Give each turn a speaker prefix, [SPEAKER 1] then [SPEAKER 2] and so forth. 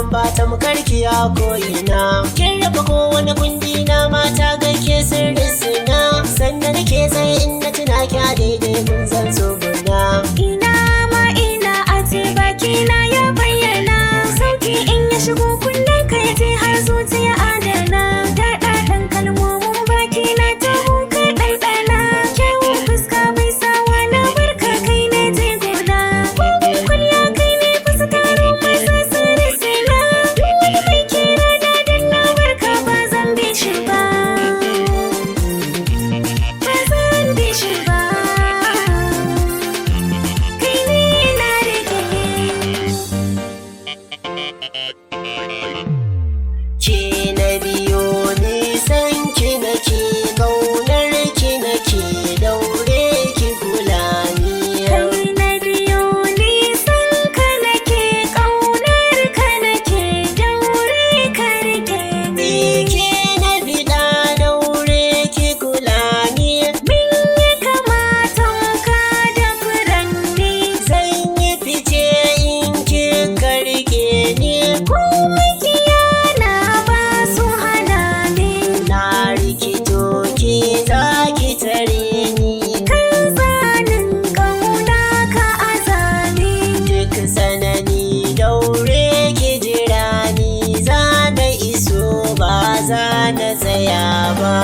[SPEAKER 1] nan ba ta mukarkiya ko ina. Kin raba kowane kundi na mata gaike sirrin sina. Sannan nake tsaye in na tuna ki a daidai kun zan so guna.
[SPEAKER 2] Ina ma ina a ce bakina ya bayyana. Sauti in ya shigo kunnen ka ya je har zuciya adana. Daɗaɗɗen kalmomin bakina ta huka ɗanɗana. Kyawun fuska bai sawa na barka kai ne je gona. Kogon kulla kai ne fasa taro mai sassanin sina. Duk wani mai kira da danna barka ba zan bi shi ba. Ba zan bi shi ba. Kai ne na rike.
[SPEAKER 1] Ke na biyo nisan ki nake, ƙaunar ki nake, daure ki kula ni.
[SPEAKER 2] Kai na biyo nisan ka nake, ƙaunar ka nake, daure ka rike ni.
[SPEAKER 1] Ke na biɗa daure ki kula ni.
[SPEAKER 2] Mun yi kama tonka da furanni.
[SPEAKER 1] Zan yi fice in kika rike ni.
[SPEAKER 2] Ko makiyana ba su hana ni.
[SPEAKER 1] Na rikito ki za ki tare ni.
[SPEAKER 2] Kan tsanin ƙauna ka azami.
[SPEAKER 1] Duk sanani daure ki jira ni. Za na iso ba za na tsaya ba.